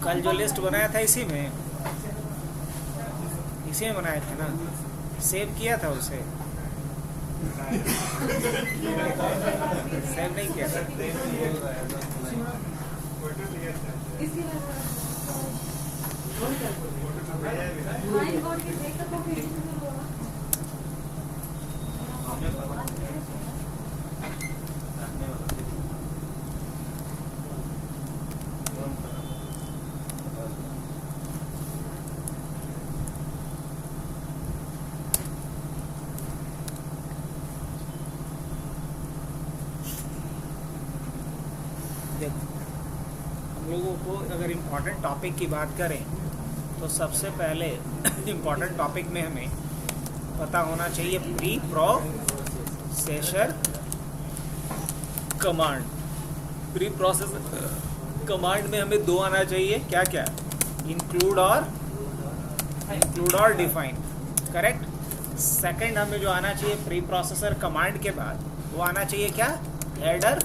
कल जो लिस्ट बनाया था इसी में बनाए थे ना, सेव किया था उसे, सेव नहीं किया था। हम लोगों को अगर इम्पोर्टेंट टॉपिक की बात करें तो सबसे पहले इम्पोर्टेंट टॉपिक में हमें पता होना चाहिए pre processor command. Pre processor command में हमें दो आना चाहिए, क्या क्या, इंक्लूड और डिफाइन, करेक्ट। सेकंड हमें जो आना चाहिए प्री प्रोसेसर कमांड के बाद वो आना चाहिए क्या, हेडर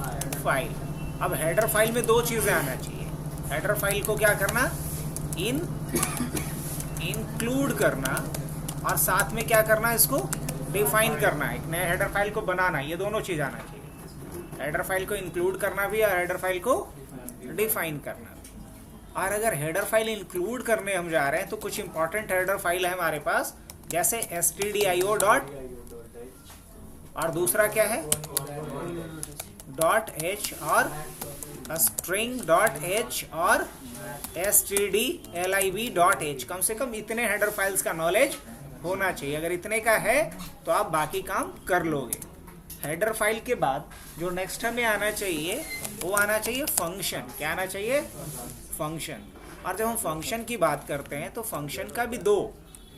फाइल। अब हेडर फाइल में दो चीज़ें आना चाहिए। हेडर फाइल को क्या करना, इंक्लूड करना, और साथ में क्या करना, इसको डिफाइन करना, एक नया हेडर फाइल को बनाना। ये दोनों चीज़ आना चाहिए, हेडर फाइल को इंक्लूड करना भी और हेडर फाइल को डिफाइन करना भी। और अगर हेडर फाइल इंक्लूड करने हम जा रहे हैं तो कुछ इंपॉर्टेंट हेडर फाइल है हमारे पास, जैसे stdio डॉट, और दूसरा क्या है .h, और string .h, और stdlib.h। कम से कम इतने हेडर फाइल्स का नॉलेज होना चाहिए। अगर इतने का है तो आप बाकी काम कर लोगे। हेडर फाइल के बाद जो नेक्स्ट हमें आना चाहिए वो आना चाहिए फंक्शन। क्या आना चाहिए, फंक्शन। और जब हम फंक्शन की बात करते हैं तो फंक्शन का भी दो,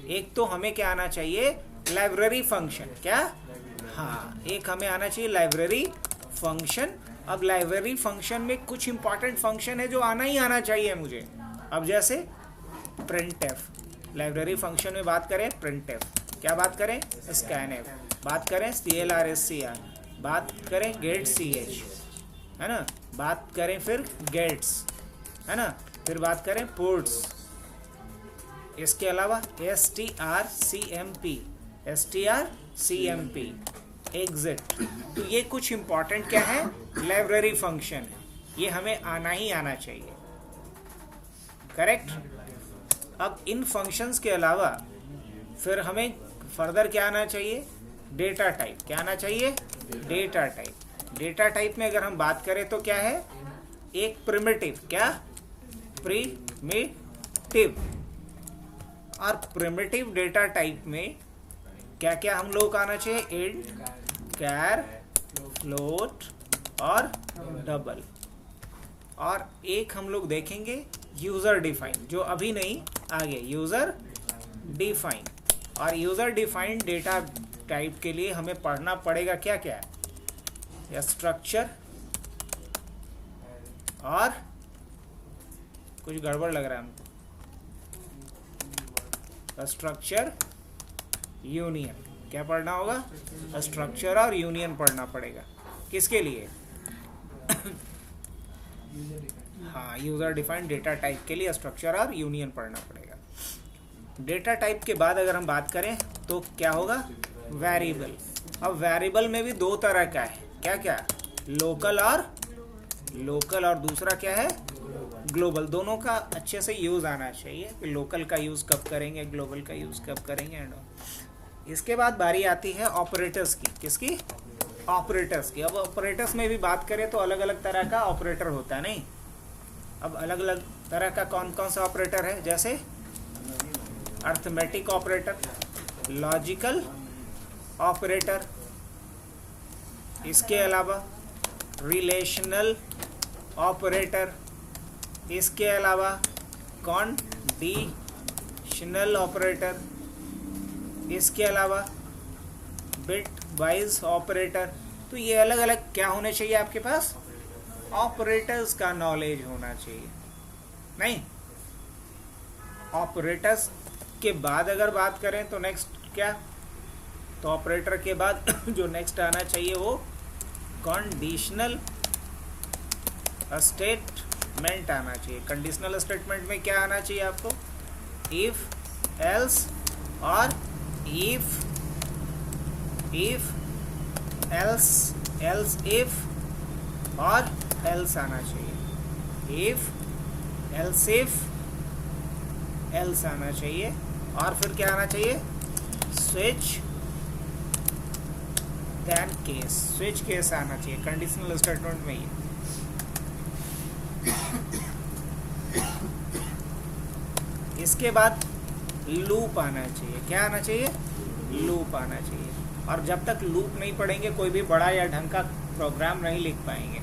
एक तो हमें क्या आना चाहिए, लाइब्रेरी फंक्शन। क्या, हाँ, एक हमें आना चाहिए लाइब्रेरी फंक्शन। अब लाइब्रेरी फंक्शन में कुछ इंपॉर्टेंट फंक्शन है जो आना ही आना चाहिए मुझे। अब जैसे printf, लाइब्रेरी फंक्शन में बात करें printf, क्या बात करें, scanf, बात करें clrscr, बात करें getch, है ना, बात करें फिर gets, है ना, फिर बात करें ports, इसके अलावा strcmp, एग्जिट। तो ये कुछ इंपॉर्टेंट क्या है, लाइब्रेरी फंक्शन है, ये हमें आना ही आना चाहिए, करेक्ट। अब इन फंक्शंस के अलावा फिर हमें फर्दर क्या आना चाहिए, डेटा टाइप। क्या आना चाहिए, डेटा टाइप। डेटा टाइप में अगर हम बात करें तो क्या है, एक प्रिमिटिव, क्या, प्रिमिटिव। और प्रिमिटिव डेटा टाइप में क्या क्या हम लोग आना चाहिए, इंट, कैर, फ्लोट और डबल। और एक हम लोग देखेंगे यूज़र डिफाइन, जो अभी नहीं, आगे यूज़र डिफाइन। और यूज़र डिफाइन डेटा टाइप के लिए हमें पढ़ना पड़ेगा क्या क्या, या स्ट्रक्चर, और कुछ गड़बड़ लग रहा है हमको, स्ट्रक्चर यूनियन। क्या पढ़ना होगा, स्ट्रक्चर और यूनियन पढ़ना पड़ेगा। किसके लिए, हाँ, यूजर डिफाइंड डेटा टाइप के लिए स्ट्रक्चर और यूनियन पढ़ना पड़ेगा। डेटा टाइप के बाद अगर हम बात करें तो क्या होगा, वेरिएबल। अब वेरिएबल में भी दो तरह का है, क्या क्या, लोकल और दूसरा क्या है, ग्लोबल। दोनों का अच्छे से यूज़ आना चाहिए कि लोकल का यूज़ कब करेंगे, ग्लोबल का यूज़ कब करेंगे, एंड इसके बाद बारी आती है ऑपरेटर्स की। किसकी, ऑपरेटर्स की। अब ऑपरेटर्स में भी बात करें तो अलग अलग तरह का ऑपरेटर होता है, नहीं। अब अलग अलग तरह का कौन कौन सा ऑपरेटर है, जैसे अर्थमेटिक ऑपरेटर, लॉजिकल ऑपरेटर, इसके अलावा रिलेशनल ऑपरेटर, इसके अलावा कंडीशनल ऑपरेटर, इसके अलावा बिट वाइज ऑपरेटर। तो ये अलग अलग क्या होने चाहिए आपके पास, ऑपरेटर्स का नॉलेज होना चाहिए, नहीं। ऑपरेटर्स के बाद अगर बात करें तो नेक्स्ट क्या, तो ऑपरेटर के बाद जो नेक्स्ट आना चाहिए वो कंडीशनल स्टेटमेंट आना चाहिए। कंडीशनल स्टेटमेंट में क्या आना चाहिए आपको? इफ एल्स और इफ एल्स इफ और एल्स आना चाहिए। इफ एल्स आना चाहिए और फिर क्या आना चाहिए? Switch then case, switch case आना चाहिए कंडीशनल स्टेटमेंट में। इसके बाद लूप आना चाहिए। क्या आना चाहिए? लूप आना चाहिए। और जब तक लूप नहीं पढ़ेंगे कोई भी बड़ा या ढंग का प्रोग्राम नहीं लिख पाएंगे।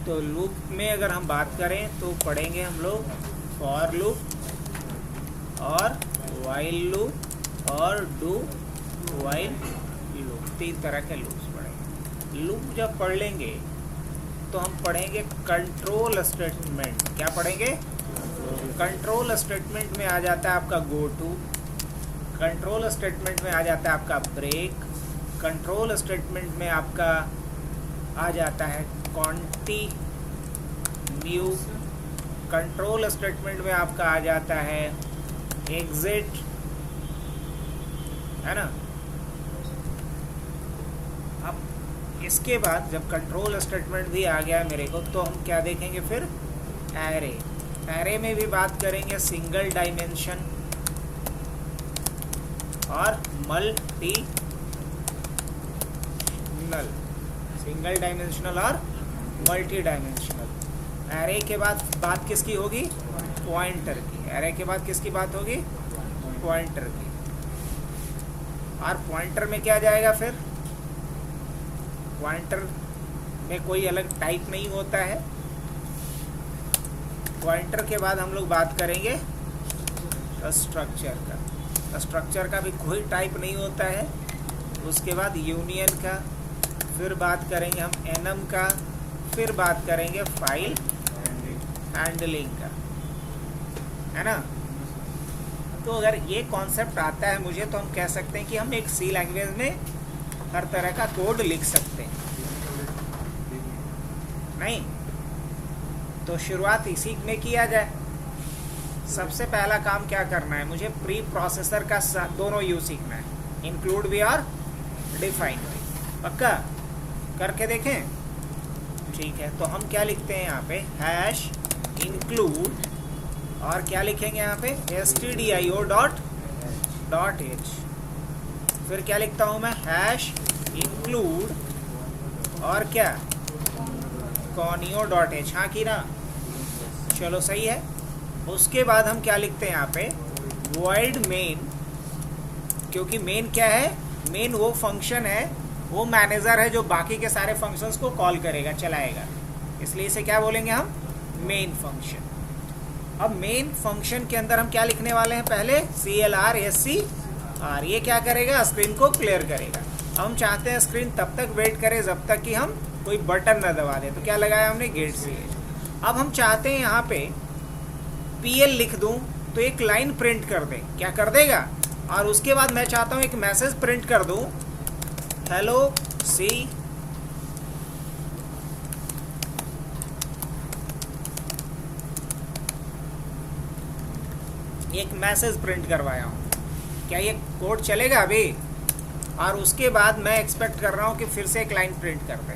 तो लूप में अगर हम बात करें तो पढ़ेंगे हम लोग फॉर लूप और व्हाइल लूप और डू व्हाइल लूप, 3 तरह के लूप्स पढ़ेंगे। लूप जब पढ़ लेंगे तो हम पढ़ेंगे कंट्रोल स्टेटमेंट। क्या पढ़ेंगे? कंट्रोल स्टेटमेंट में आ जाता है आपका गो टू, कंट्रोल स्टेटमेंट में आ जाता है आपका ब्रेक, कंट्रोल स्टेटमेंट में आपका आ जाता है कॉन्टिन्यू, कंट्रोल स्टेटमेंट में आपका आ जाता है एग्जिट, है ना। अब इसके बाद जब कंट्रोल स्टेटमेंट भी आ गया मेरे को तो हम क्या देखेंगे फिर? एरे। एरे में भी बात करेंगे सिंगल डायमेंशन और मल्टीनल। सिंगल डायमेंशनल और मल्टी डायमेंशनल। एरे के बाद बात किसकी होगी? पॉइंटर की। एरे के बाद किसकी बात होगी? पॉइंटर की। और पॉइंटर में क्या जाएगा फिर? पॉइंटर में कोई अलग टाइप नहीं होता है। पॉइंटर के बाद हम लोग बात करेंगे स्ट्रक्चर का। स्ट्रक्चर का भी कोई टाइप नहीं होता है। उसके बाद यूनियन का, फिर बात करेंगे हम एनम का, फिर बात करेंगे फाइल हैंडलिंग का, है ना। तो अगर ये कॉन्सेप्ट आता है मुझे तो हम कह सकते हैं कि हम एक सी लैंग्वेज में हर तरह का कोड लिख सकते हैं। नहीं तो शुरुआत इसी में किया जाए। सबसे पहला काम क्या करना है? मुझे प्री प्रोसेसर का दोनों यूज सीखना है, इंक्लूड भी और डिफाइन भी। पक्का करके देखें? ठीक है, तो हम क्या लिखते हैं यहाँ पे? हैश इंक्लूड और क्या लिखेंगे यहाँ पे? stdio dot h। फिर क्या लिखता हूँ मैं? हैश इंक्लूड और क्या? conio dot h। हाँ की ना? चलो सही है। उसके बाद हम क्या लिखते हैं यहाँ पे? void main, क्योंकि मेन क्या है? मेन वो फंक्शन है, वो मैनेजर है जो बाकी के सारे फंक्शंस को कॉल करेगा, चलाएगा। इसलिए इसे क्या बोलेंगे हम? Main function. अब मेन फंक्शन के अंदर हम क्या लिखने वाले हैं? पहले CLR ये क्या करेगा? स्क्रीन को क्लियर करेगा। अब हम चाहते हैं स्क्रीन तब तक वेट करे जब तक कि हम कोई बटन न दबा दें। तो क्या लगाया हमने? Get CH। अब हम चाहते हैं यहाँ पे PL लिख दूं तो एक लाइन प्रिंट कर दे। क्या कर देगा? और उसके बाद मैं चाहता हूँ एक मैसेज प्रिंट कर दूं, हेलो सी एक मैसेज प्रिंट करवाया हूँ। क्या ये कोड चलेगा अभी? और उसके बाद मैं एक्सपेक्ट कर रहा हूँ कि फिर से एक लाइन प्रिंट कर दे।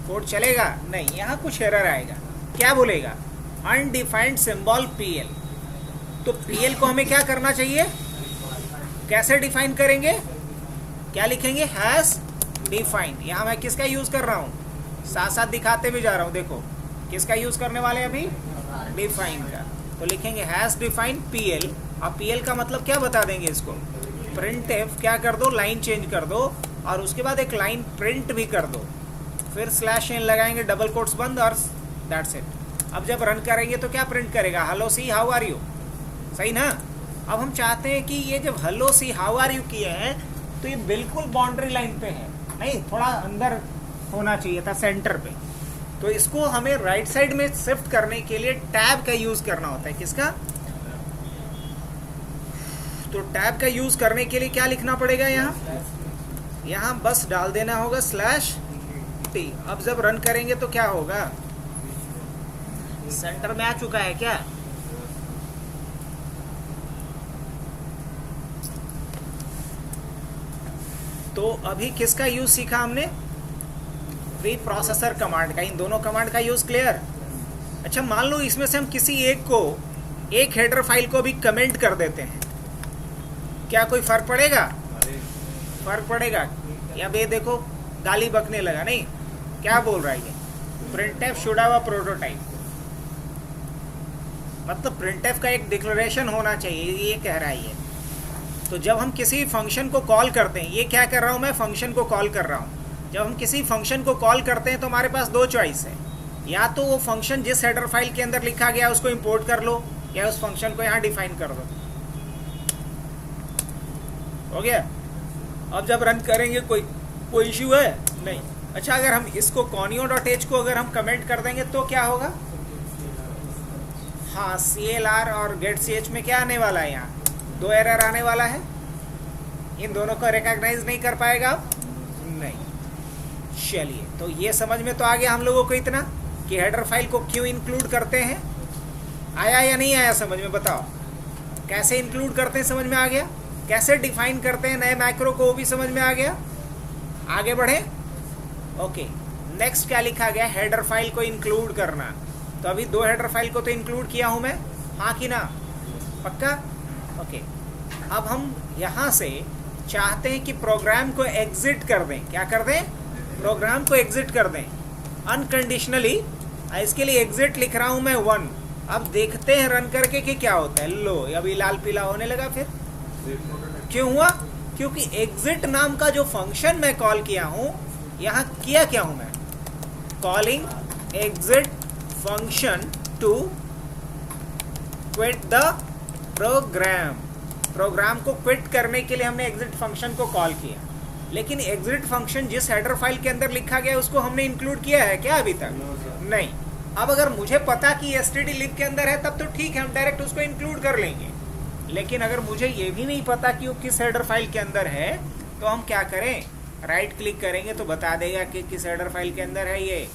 कोड चलेगा? नहीं, यहाँ कुछ एरर आएगा। क्या बोलेगा? Undefined symbol PL। तो PL को हमें क्या करना चाहिए? कैसे डिफाइन करेंगे? क्या लिखेंगे? Hash defined. यहाँ मैं किसका यूज कर रहा हूँ? साथ साथ दिखाते भी जा रहा हूँ। देखो किसका यूज करने वाले हैं अभी? डिफाइन का। तो लिखेंगे हैश डिफाइन PL। अब PL का मतलब क्या बता देंगे इसको? printf क्या कर दो? लाइन चेंज कर दो और उसके बाद एक लाइन प्रिंट भी कर दो। फिर /n लगाएंगे, डबल कोट्स बंद और दैट्स इट। अब जब रन करेंगे तो क्या प्रिंट करेगा? Hello C how are you. सही ना? अब हम चाहते हैं कि ये जब hello C how are you किए हैं तो ये बिल्कुल बाउंड्री लाइन पे है, नहीं थोड़ा अंदर होना चाहिए था, सेंटर पे। तो इसको हमें राइट साइड में शिफ्ट करने के लिए टैब का यूज करना होता है। किसका? तो टैब का यूज करने के लिए क्या लिखना पड़ेगा? यहाँ बस डाल देना होगा 50। अब जब रन करेंगे तो क्या होगा, सेंटर में आ चुका है क्या? तो अभी किसका यूज सीखा हमने, प्री प्रोसेसर कमांड का। इन दोनों कमांड का यूज क्लियर। अच्छा, मान लो इसमें से हम किसी एक को, एक हेडर फाइल को भी कमेंट कर देते हैं, क्या कोई फर्क पड़ेगा? फर्क पड़ेगा। या बे देखो गाली बकने लगा, नहीं क्या बोल रहा है ये, printf should have a prototype, मतलब प्रिंटफ का एक डिक्लेरेशन होना चाहिए, ये कह रहा है ये। तो जब हम किसी फंक्शन को कॉल करते हैं, ये क्या कर रहा हूं मैं, फंक्शन को कॉल कर रहा हूं। जब हम किसी फंक्शन को कॉल करते हैं तो हमारे पास दो चॉइस है, या तो वो फंक्शन जिस हेडर फाइल के अंदर लिखा गया उसको इंपोर्ट कर लो, या उस फंक्शन को यहाँ डिफाइन कर दो। हो गया। अब जब रन करेंगे कोई इश्यू है नहीं। अच्छा, अगर हम इसको conio.h को अगर हम कमेंट कर देंगे तो क्या होगा, हाँ CLR और getch में क्या आने वाला है, यहाँ दो एरर आने वाला है। इन दोनों को रिकॉग्नाइज नहीं कर पाएगा आप, नहीं। चलिए, तो ये समझ में तो आ गया हम लोगों को इतना कि हेडर फाइल को क्यों इंक्लूड करते हैं। आया या नहीं आया समझ में, बताओ कैसे इंक्लूड करते हैं, समझ में आ गया। कैसे डिफाइन करते हैं नए मैक्रो को, वो भी समझ में आ गया। आगे बढ़े। ओके, नेक्स्ट क्या लिखा गया, हेडर फाइल को इंक्लूड करना। तो अभी दो हेडर फाइल को तो इंक्लूड किया हूं मैं, हाँ कि ना, पक्का। ओके, अब हम यहाँ से चाहते हैं कि प्रोग्राम को एग्जिट कर दें। क्या कर दें, प्रोग्राम को एग्जिट कर दें अनकंडीशनली। इसके लिए एग्जिट लिख रहा हूं मैं 1। अब देखते हैं रन करके कि क्या होता है। लो, अभी लाल पीला होने लगा। फिर क्यों हुआ, क्योंकि एग्जिट नाम का जो फंक्शन मैं कॉल किया हूं, यहाँ किया क्या हूं मैं, calling exit function to quit the program. Program को क्विट करने के लिए हमने एग्जिट फंक्शन को कॉल किया, लेकिन एग्जिट फंक्शन जिस हेडर फाइल के अंदर लिखा गया उसको हमने इंक्लूड किया है क्या अभी तक? नहीं। अब अगर मुझे पता कि stdlib के अंदर है तब तो ठीक है, हम डायरेक्ट उसको इंक्लूड कर लेंगे। लेकिन अगर मुझे ये भी नहीं पता कि वो किस हेडर फाइल के अंदर है, तो हम क्या करें, राइट क्लिक करेंगे तो बता देगा कि किस हेडर फाइल के अंदर है ये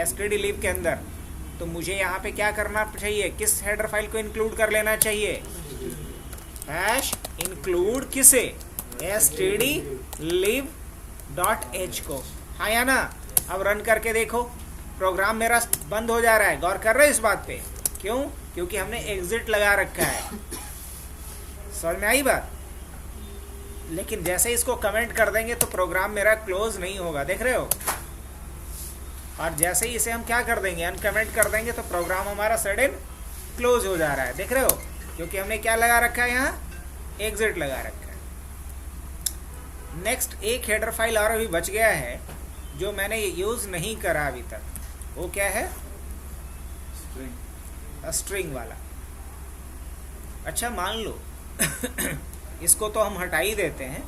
stdlib के अंदर। तो मुझे यहाँ पे क्या करना चाहिए, किस हेडर फाइल को इंक्लूड कर लेना चाहिए, हैश इंक्लूड किसे, stdlib.h को, हाँ या ना। अब रन करके देखो, प्रोग्राम मेरा बंद हो जा रहा है। गौर कर रहे हो इस बात पे, क्यों, क्योंकि हमने एग्जिट लगा रखा है। समझ में आई बात। लेकिन जैसे इसको कमेंट कर देंगे तो प्रोग्राम मेरा क्लोज नहीं होगा, देख रहे हो। और जैसे ही इसे हम क्या कर देंगे, अनकमेंट कर देंगे, तो प्रोग्राम हमारा सडन क्लोज हो जा रहा है, देख रहे हो, क्योंकि हमने क्या लगा रखा है, यहाँ एग्जिट लगा रखा है। नेक्स्ट एक हेडर फाइल और अभी बच गया है जो मैंने यूज नहीं करा अभी तक, वो क्या है, स्ट्रिंग वाला। अच्छा, मान लो इसको तो हम हटा ही देते हैं,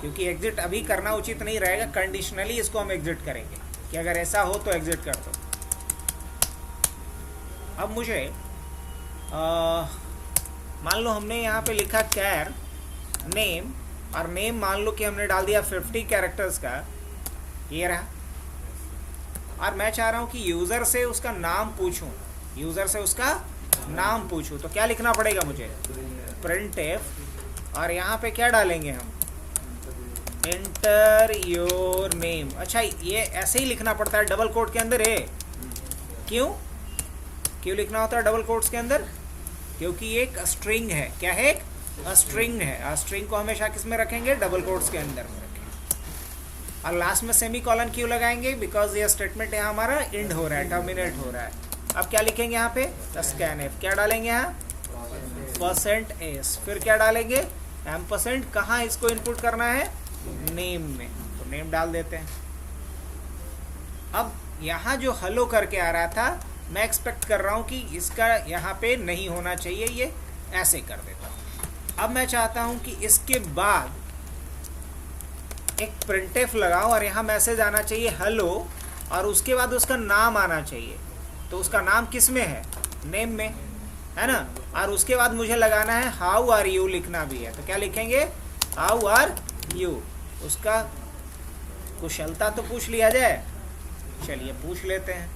क्योंकि एग्जिट अभी करना उचित नहीं रहेगा। कंडीशनली इसको हम एग्जिट करेंगे कि अगर ऐसा हो तो एग्जिट कर दो। अब मुझे मान लो हमने यहाँ पे लिखा कैर नेम, और नेम मान लो कि हमने डाल दिया 50 कैरेक्टर्स का, ये रहा। और मैं चाह रहा हूँ कि यूज़र से उसका नाम पूछूं, यूज़र से उसका नाम पूछूं, तो क्या लिखना पड़ेगा मुझे, printf, और यहाँ पे क्या डालेंगे हम, एंटर योर नेम। अच्छा, ये ऐसे ही लिखना पड़ता है डबल कोट के अंदर है, क्यों लिखना होता है डबल कोट्स के अंदर, क्योंकि ये एक स्ट्रिंग है। क्या है, एक स्ट्रिंग है। स्ट्रिंग को हमेशा किस में रखेंगे, डबल कोट्स के अंदर में रखेंगे। और लास्ट में सेमी कॉलन क्यों लगाएंगे, बिकॉज ये स्टेटमेंट यहाँ हमारा एंड हो रहा है, टर्मिनेट हो रहा है। अब क्या लिखेंगे यहाँ पे, scanf, क्या डालेंगे यहाँ, %s, फिर क्या डालेंगे, एम्परसेंड। कहाँ इसको इनपुट करना है, नेम में, तो नेम डाल देते हैं। अब यहाँ जो हेलो करके आ रहा था, मैं एक्सपेक्ट कर रहा हूँ कि इसका यहाँ पे नहीं होना चाहिए, ये ऐसे कर देता हूँ। अब मैं चाहता हूँ कि इसके बाद एक printf लगाओ और यहाँ मैसेज आना चाहिए हेलो, और उसके बाद उसका नाम आना चाहिए। तो उसका नाम किस में है, नेम में, है ना। और उसके बाद मुझे लगाना है हाउ आर यू, लिखना भी है। तो क्या लिखेंगे, हाउ आर यू। उसका कुशलता तो पूछ लिया जाए, चलिए पूछ लेते हैं।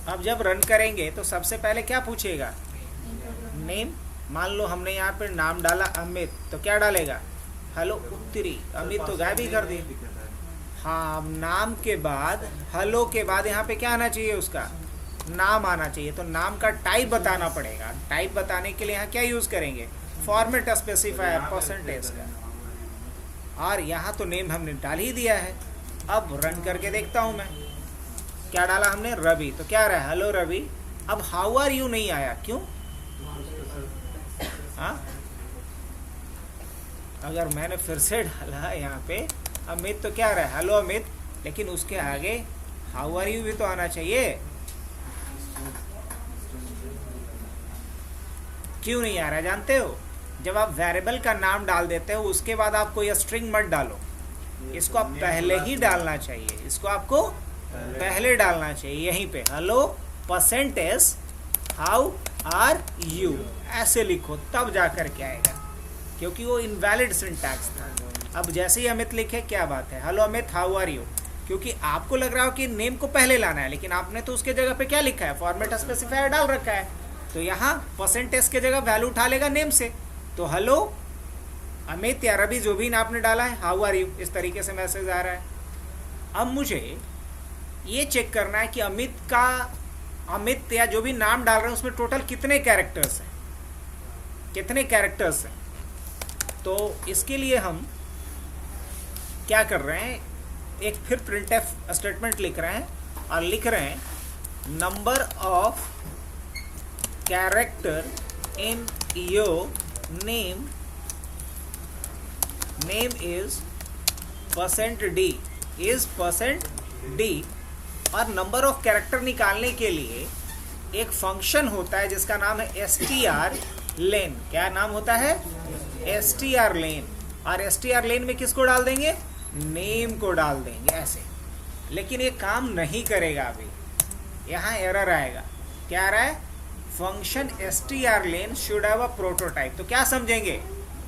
अब जब रन करेंगे तो सबसे पहले क्या पूछेगा? नेम। मान लो हमने यहाँ पे नाम डाला अमित, तो क्या डालेगा? हेलो उत्तरी। अमित तो गायब ही कर दी। हाँ, अब नाम के बाद हेलो के बाद यहाँ पे क्या आना चाहिए? उसका नाम आना चाहिए। तो नाम का टाइप बताना पड़ेगा। टाइप बताने के लिए यहाँ क्या यूज करेंगे? फॉर्मेट स्पेसिफायर परसेंटेज का। और यहाँ तो नेम हमने डाल ही दिया है। अब रन करके देखता हूँ मैं। क्या डाला हमने? रवि। तो क्या रहा? हेलो रवि। अब हाउ आर यू नहीं आया, क्यों? हाँ, अगर मैंने फिर से डाला यहाँ पे अमित, तो क्या रहा? हेलो अमित। लेकिन उसके आगे हाउ आर यू भी तो आना चाहिए। क्यों नहीं आ रहा जानते हो? जब आप वेरिएबल का नाम डाल देते हो उसके बाद आप कोई स्ट्रिंग मत डालो। इसको आप पहले ही डालना चाहिए। इसको आपको पहले डालना चाहिए। यहीं पे hello percentage how are you ऐसे लिखो, तब जा कर के आएगा, क्योंकि वो इनवैलिड सिंटैक्स था। अब जैसे ही अमित लिखे, क्या बात है? Hello Amit how are you. क्योंकि आपको लग रहा हो कि नेम को पहले लाना है, लेकिन आपने तो उसके जगह पे क्या लिखा है? फॉर्मेट स्पेसिफायर डाल रखा है। तो यहाँ परसेंटेज के जगह वैल्यू उठा लेगा नेम से। तो हेलो अमित या रवि जो भी आपने डाला है, हाउ आर यू, इस तरीके से मैसेज आ रहा है। अब मुझे ये चेक करना है कि अमित या जो भी नाम डाल रहे हैं उसमें टोटल कितने कैरेक्टर्स हैं, कितने कैरेक्टर्स हैं। तो इसके लिए हम क्या कर रहे हैं? एक फिर प्रिंटफ स्टेटमेंट लिख रहे हैं और लिख रहे हैं number of character in your name is %d is %d। और नंबर ऑफ कैरेक्टर निकालने के लिए एक फंक्शन होता है जिसका नाम है strlen। क्या नाम होता है? strlen। और strlen में किसको डाल देंगे? नेम को डाल देंगे ऐसे। लेकिन ये काम नहीं करेगा। अभी यहाँ एरर आएगा। क्या आ रहा है? Function strlen should have a prototype. तो क्या समझेंगे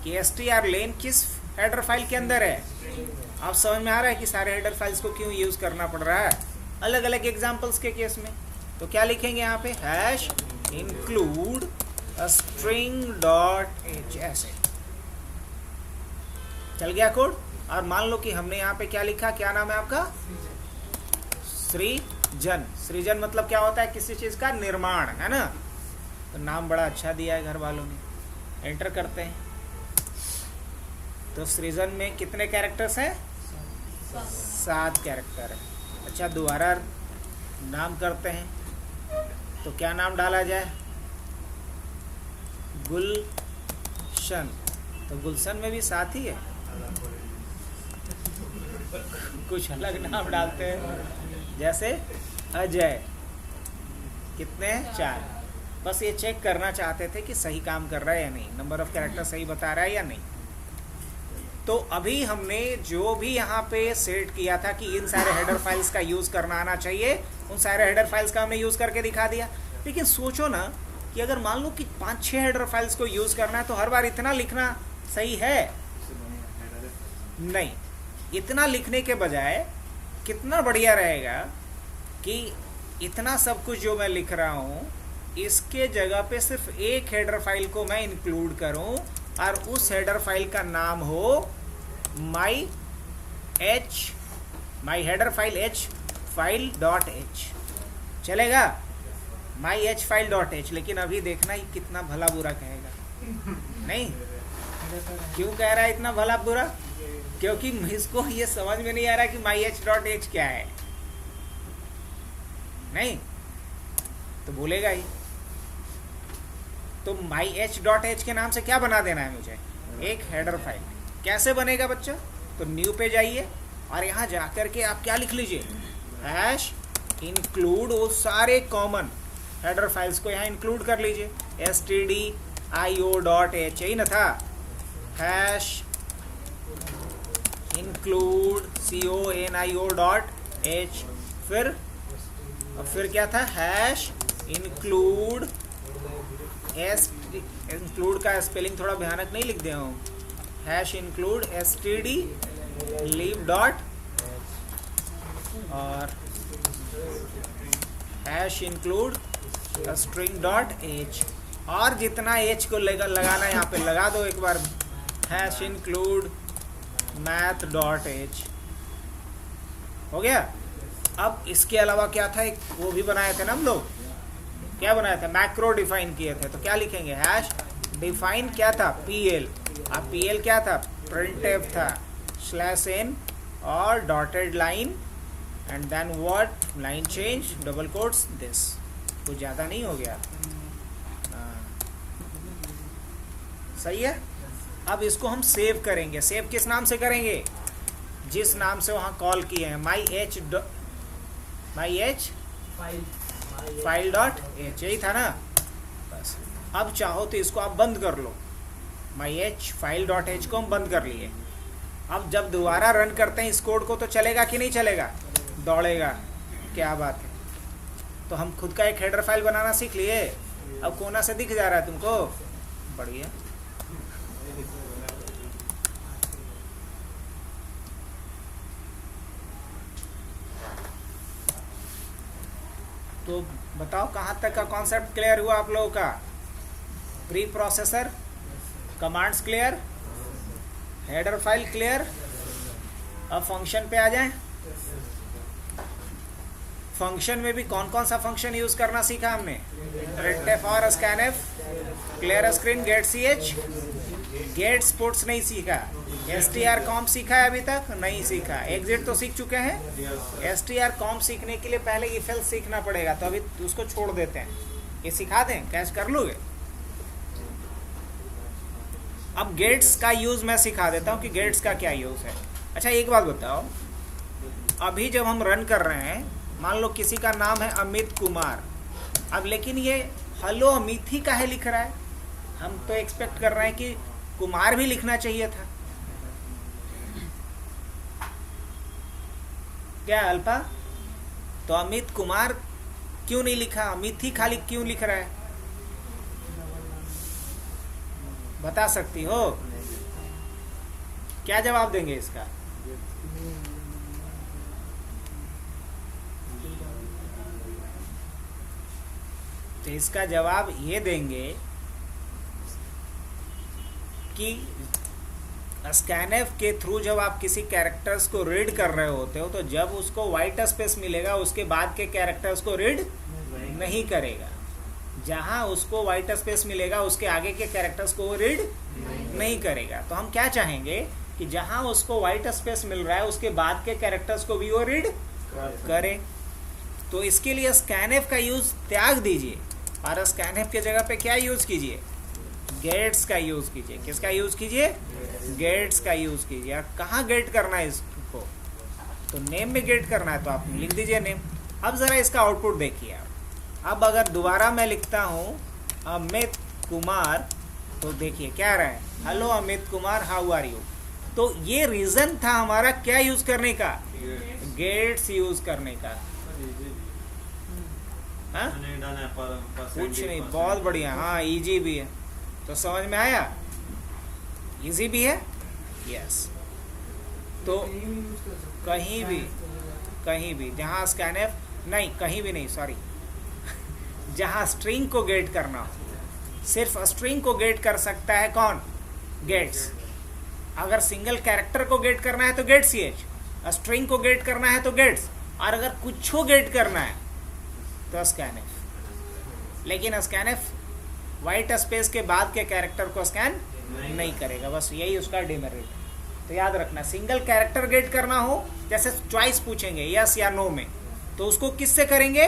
कि strlen किस हेडर फाइल के अंदर है? आप समझ में आ रहा है कि सारे हेडर फाइल्स को क्यों यूज करना पड़ रहा है अलग अलग एग्जाम्पल्स के केस में। तो क्या लिखेंगे यहाँ पे? Hash include string dot H ऐसे। चल गया कोड। और मान लो कि हमने यहाँ पे क्या लिखा? क्या नाम है आपका? सृजन। सृजन मतलब क्या होता है? किसी चीज का निर्माण, है ना। तो नाम बड़ा अच्छा दिया है घर वालों ने। एंटर करते हैं तो सृजन में कितने कैरेक्टर्स हैं? 7 कैरेक्टर है। अच्छा, दोबारा नाम करते हैं तो क्या नाम डाला जाए? गुलशन। तो गुलशन में भी 7 ही है। कुछ अलग नाम डालते हैं, जैसे अजय। कितने हैं? 4। बस ये चेक करना चाहते थे कि सही काम कर रहा है या नहीं, नंबर ऑफ कैरेक्टर सही बता रहा है या नहीं। तो अभी हमने जो भी यहाँ पे सेट किया था कि इन सारे हेडर फाइल्स का यूज़ करना आना चाहिए, उन सारे हेडर फाइल्स का हमने यूज़ करके दिखा दिया। लेकिन सोचो ना कि अगर मान लो कि 5-6 हेडर फाइल्स को यूज़ करना है तो हर बार इतना लिखना सही है? नहीं। इतना लिखने के बजाय कितना बढ़िया रहेगा कि इतना सब कुछ जो मैं लिख रहा हूँ इसके जगह पे सिर्फ एक हेडर फाइल को मैं इंक्लूड करूँ और उस हेडर फाइल का नाम हो my header file h file dot h। चलेगा? My h file dot h। लेकिन अभी देखना ही कितना भला बुरा कहेगा। नहीं, क्यों कह रहा है इतना भला बुरा? क्योंकि इसको ये समझ में नहीं आ रहा कि माई h डॉट h क्या है। नहीं तो बोलेगा ही। तो माई h डॉट h के नाम से क्या बना देना है मुझे? एक हेडर फाइल। कैसे बनेगा बच्चा? तो न्यू पे जाइए और यहाँ जाकर के आप क्या लिख लीजिए? हैश इंक्लूड वो सारे कॉमन हेडर फाइल्स को यहाँ इंक्लूड कर लीजिए। stdio डॉट h यही ना था? Hash include conio dot h। फिर क्या था? हैश इंक्लूड इंक्लूड का स्पेलिंग थोड़ा भयानक नहीं लिख दिया हूँ। Hash include std lib dot और hash include string dot H, और जितना एच को लगाना है यहाँ पे लगा दो एक बार, hash include math dot H. हो गया। अब इसके अलावा क्या था, एक वो भी बनाए थे ना हम लोग, क्या बनाया था, मैक्रो डिफाइन किए थे। तो क्या लिखेंगे, हैश डिफाइन क्या था, पीएल। अब पीएल क्या था, प्रिंटफ था, स्लैश एन और dotted line and then what, line change double quotes this. कुछ ज़्यादा नहीं हो गया, सही है। अब इसको हम सेव करेंगे। सेव किस नाम से करेंगे, जिस नाम से वहाँ कॉल किए हैं, माई एच फाइल डॉट एच, यही था ना। बस अब चाहो तो इसको आप बंद कर लो, my H file dot H को हम बंद कर लिए। अब जब दोबारा रन करते हैं इस कोड को तो चलेगा कि नहीं चलेगा, दौड़ेगा। क्या बात है। तो हम खुद का एक हेडर फाइल बनाना सीख लिए। अब कोना से दिख जा रहा है तुमको, बढ़िया। तो बताओ कहाँ तक का कॉन्सेप्ट क्लियर हुआ आप लोगों का, pre processor, commands clear, header file clear. अब फंक्शन पे आ जाएं। फंक्शन में भी कौन कौन सा फंक्शन यूज करना सीखा हमने, printf और scanf, clear screen, get ch, get puts नहीं सीखा, strcomp सीखा है अभी तक नहीं सीखा, एग्जिट तो सीख चुके हैं। strcomp सीखने के लिए पहले if else सीखना पड़ेगा, तो अभी उसको छोड़ देते हैं, ये सिखा दें, कैच कर लोगे। अब गेट्स का यूज मैं सिखा देता हूँ कि गेट्स का क्या यूज है। अच्छा एक बात बताओ, अभी जब हम रन कर रहे हैं, मान लो किसी का नाम है अमित कुमार, अब लेकिन ये हेलो अमित ही काहे लिख रहा है, हम तो एक्सपेक्ट कर रहे हैं कि कुमार भी लिखना चाहिए था। क्या अल्फा, तो अमित कुमार क्यों नहीं लिखा, अमित ही खाली क्यों लिख रहा है, बता सकती हो, क्या जवाब देंगे इसका। तो इसका जवाब ये देंगे कि स्कैनएफ के थ्रू जब आप किसी कैरेक्टर्स को रीड कर रहे होते हो, तो जब उसको व्हाइट स्पेस मिलेगा उसके बाद के कैरेक्टर्स को रीड नहीं करेगा, जहां उसको व्हाइट स्पेस मिलेगा उसके आगे के कैरेक्टर्स को वो रीड नहीं करेगा। तो हम क्या चाहेंगे कि जहां उसको व्हाइट स्पेस मिल रहा है उसके बाद के कैरेक्टर्स को भी वो रीड करे। तो इसके लिए स्कैनएफ का यूज त्याग दीजिए और स्कैनएफ के जगह पे क्या यूज कीजिए, गेट्स का यूज कीजिए। किसका यूज कीजिए, गेट्स का यूज कीजिए। और कहाँ गेट करना है इसको, तो नेम में गेट करना है, तो आप लिख दीजिए नेम। अब जरा इसका आउटपुट देखिए आप। अब अगर दोबारा मैं लिखता हूँ अमित कुमार, तो देखिए क्या रहा है, hello Amit Kumar how are you. तो ये रीजन था हमारा क्या यूज करने का, गेट्स यूज करने का। हाँ? कुछ नहीं, बहुत बढ़िया, हाँ इजी भी है। तो समझ में आया, इजी भी है, यस। तो कहीं भी जहाँ स्कैनएफ नहीं, कहीं भी नहीं, सॉरी, जहाँ स्ट्रिंग को गेट करना हो, सिर्फ स्ट्रिंग को गेट कर सकता है कौन, गेट्स। अगर सिंगल कैरेक्टर को गेट करना है तो गेट ch, स्ट्रिंग को गेट करना है तो गेट्स, और अगर कुछ गेट करना है तो स्कैनएफ। लेकिन स्कैनएफ व्हाइट स्पेस के बाद के कैरेक्टर को स्कैन नहीं करेगा, बस यही उसका डिमेरिट है। तो याद रखना, सिंगल कैरेक्टर गेट करना हो, जैसे चॉइस पूछेंगे यस या नो में, तो उसको किससे करेंगे,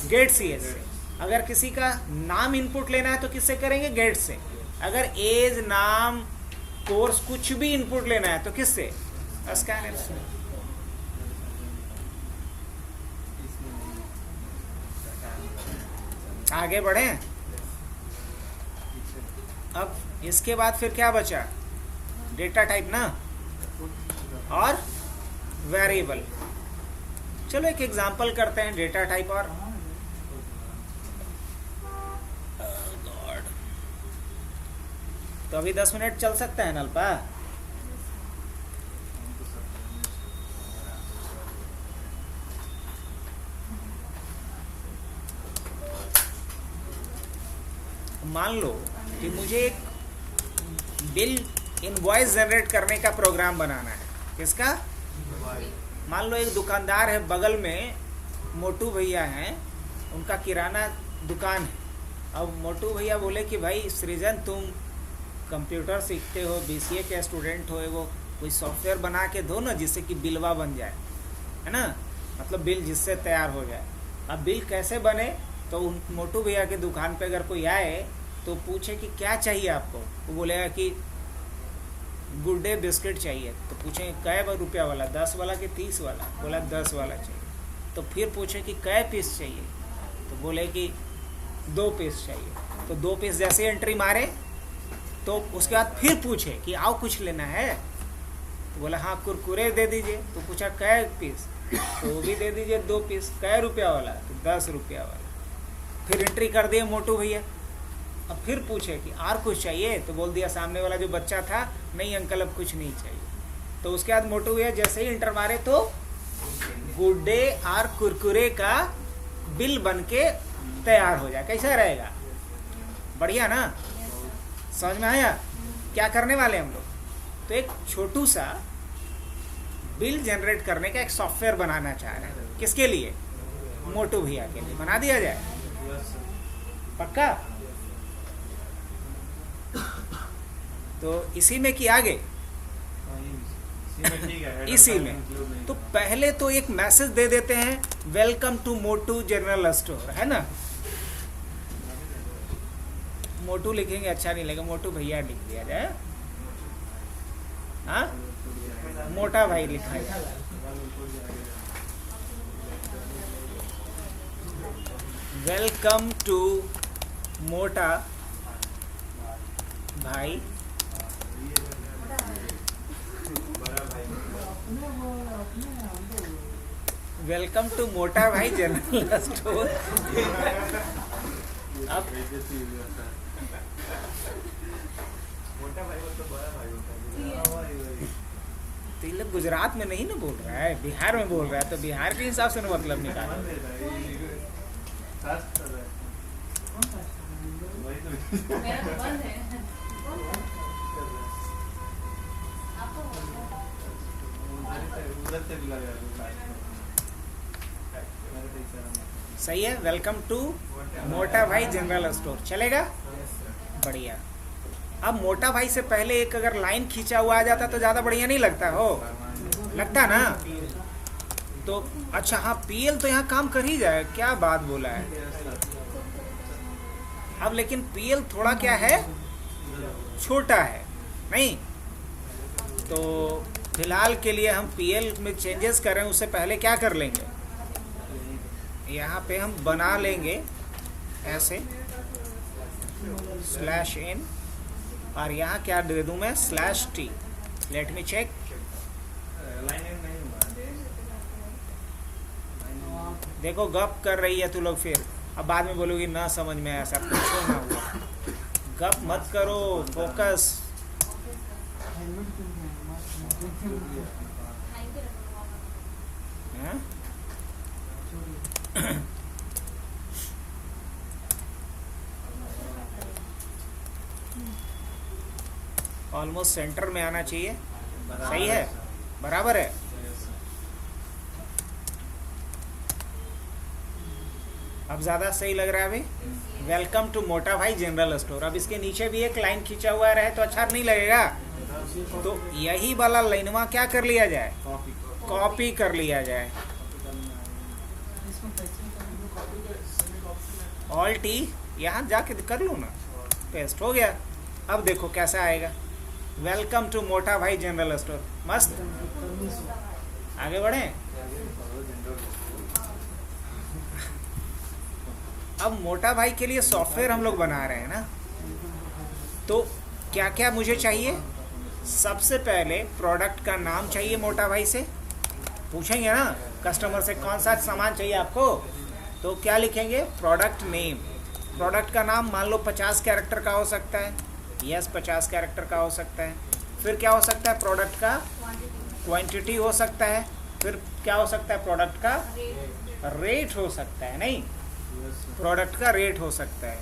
गेट ch से। अगर किसी का नाम इनपुट लेना है तो किससे करेंगे, गेट से। अगर एज, नाम, कोर्स कुछ भी इनपुट लेना है तो किससे, स्कैनएफ से। आगे बढ़े। अब इसके बाद फिर क्या बचा, डेटा टाइप ना और वेरिएबल। चलो एक एग्जांपल करते हैं डेटा टाइप और तो अभी 10 मिनट चल सकता है नलपा। मान लो कि मुझे एक बिल इनवॉइस जनरेट करने का प्रोग्राम बनाना है। किसका? मान लो एक दुकानदार है बगल में, मोटू भैया हैं, उनका किराना दुकान है। अब मोटू भैया बोले कि भाई सृजन, तुम कंप्यूटर सीखते हो, BCA के स्टूडेंट हो, वो कोई सॉफ्टवेयर बना के दो ना जिससे कि बिलवा बन जाए, है ना, मतलब बिल जिससे तैयार हो जाए। अब बिल कैसे बने? तो उन मोटू भैया की दुकान पे अगर कोई आए तो पूछे कि क्या चाहिए आपको, वो बोलेगा कि गुड डे बिस्किट चाहिए। तो पूछे कै रुपया वाला, 10 वाला कि 30 वाला? बोला 10 वाला चाहिए। तो फिर पूछे कि कै पीस चाहिए? तो बोले कि 2 पीस चाहिए। तो 2 पीस जैसे एंट्री मारे तो उसके बाद फिर पूछे कि आओ कुछ लेना है? तो बोला हाँ कुरकुरे दे दीजिए। तो पूछा कै पीस? तो वो भी दे दीजिए 2 पीस। कै रुपया वाला? तो 10 रुपया वाला। फिर एंट्री कर दिए मोटू भैया। अब फिर पूछे कि और कुछ चाहिए? तो बोल दिया सामने वाला जो बच्चा था, नहीं अंकल अब कुछ नहीं चाहिए। तो उसके बाद मोटू भैया जैसे ही इंटर मारे तो गुड डे और कुरकुरे का बिल बन के तैयार हो जाए। कैसा रहेगा? बढ़िया ना? समझ में आया क्या करने वाले हम लोग? तो एक छोटू सा बिल जनरेट करने का एक सॉफ्टवेयर बनाना चाह रहे हैं। किसके लिए? मोटू भैया के लिए। बना दिया जाए? पक्का? तो इसी में कि आगे इसी में तो पहले तो एक मैसेज दे देते हैं, welcome to Motu general store, है ना। मोटू लिखेंगे अच्छा नहीं लगेगा, मोटू भैया लिख दिया जाए। हाँ, मोटा भाई लिखा है। वेलकम टू मोटा भाई वेलकम टू मोटा भाई जनरल स्टोर। अब तो ये लोग गुजरात में नहीं ना बोल रहा है, बिहार में बोल रहा है, तो बिहार के हिसाब से ना मतलब निकाला। सही है, वेलकम टू मोटा भाई जनरल स्टोर चलेगा। बढ़िया। अब मोटा भाई से पहले एक अगर लाइन खींचा हुआ आ जाता तो ज्यादा बढ़िया नहीं लगता हो? लगता ना? तो अच्छा हाँ, PL तो यहाँ काम कर ही जाए, क्या बात बोला है। अब लेकिन PL थोड़ा क्या है, छोटा है नहीं, तो फिलहाल के लिए हम PL में चेंजेस करें उससे पहले क्या कर लेंगे, यहाँ पे हम बना लेंगे ऐसे /n और यहाँ क्या दे दूं मैं, /t। Let me check. देखो गप कर रही है तू लोग, फिर अब बाद में बोलोगी ना समझ में आया, सब कुछ ना हुआ। गप मत करो, फोकस। ऑलमोस्ट सेंटर में आना चाहिए। सही है, बराबर है। अब ज्यादा सही लग रहा है अभी। वेलकम टू मोटा भाई जनरल स्टोर। अब इसके नीचे भी एक लाइन खींचा हुआ रहे तो अच्छा नहीं लगेगा, तो यही वाला लाइनवा क्या कर लिया जाए, कॉपी कर लिया जाए। ऑल्ट T यहाँ जाके कर लो ना, पेस्ट हो गया। अब देखो कैसा आएगा, वेलकम टू मोटा भाई जनरल स्टोर। मस्त। आगे बढ़े। अब मोटा भाई के लिए सॉफ्टवेयर हम लोग बना रहे हैं ना, तो क्या क्या मुझे चाहिए। सबसे पहले प्रोडक्ट का नाम चाहिए। मोटा भाई से पूछेंगे ना कस्टमर से कौन सा सामान चाहिए आपको, तो क्या लिखेंगे, प्रोडक्ट नेम। प्रोडक्ट का नाम मान लो 50 कैरेक्टर का हो सकता है, यस 50 कैरेक्टर का हो सकता है। फिर क्या हो सकता है, प्रोडक्ट का क्वांटिटी हो सकता है। फिर क्या हो सकता है, प्रोडक्ट का रेट हो सकता है, नहीं प्रोडक्ट का रेट हो सकता है।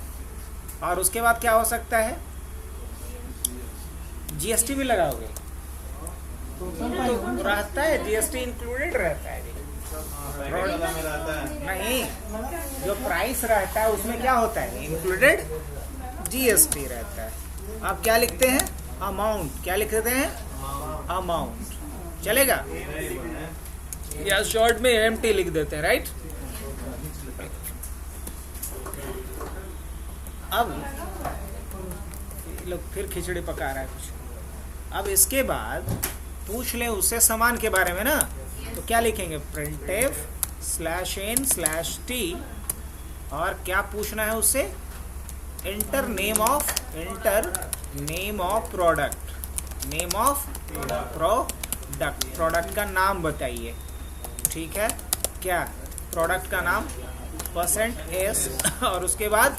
और उसके बाद क्या हो सकता है, जीएसटी भी लगाओगे तो रहता है, जीएसटी इंक्लूडेड रहता है। नहीं, जो प्राइस रहता है उसमें क्या होता है, इंक्लूडेड जीएसटी रहता है। आप क्या लिखते हैं, अमाउंट, क्या लिखते हैं, अमाउंट, चलेगा, या शॉर्ट में एमटी लिख देते हैं, राइट। अब लोग फिर खिचड़ी पका रहा है कुछ। अब इसके बाद पूछ ले उससे सामान के बारे में ना, तो क्या लिखेंगे, printf/n/t, और क्या पूछना है उससे, inter name of product, name of product, product का नाम बताइए, ठीक है, क्या प्रोडक्ट का नाम, %s और उसके बाद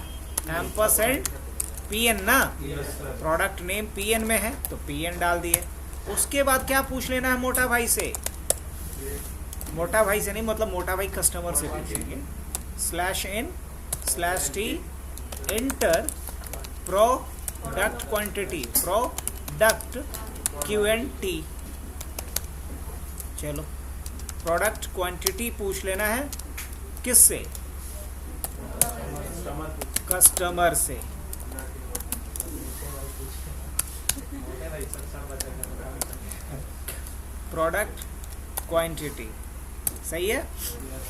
%pn ना, प्रोडक्ट नेम pn में है तो pn डाल दिए। उसके बाद क्या पूछ लेना है मोटा भाई से, मोटा भाई से नहीं, मतलब मोटा भाई कस्टमर से पूछेंगे, /n/t inter product quantity, product QNT, चलो प्रोडक्ट क्वांटिटी पूछ लेना है, किससे, कस्टमर से। प्रोडक्ट क्वांटिटी, सही है।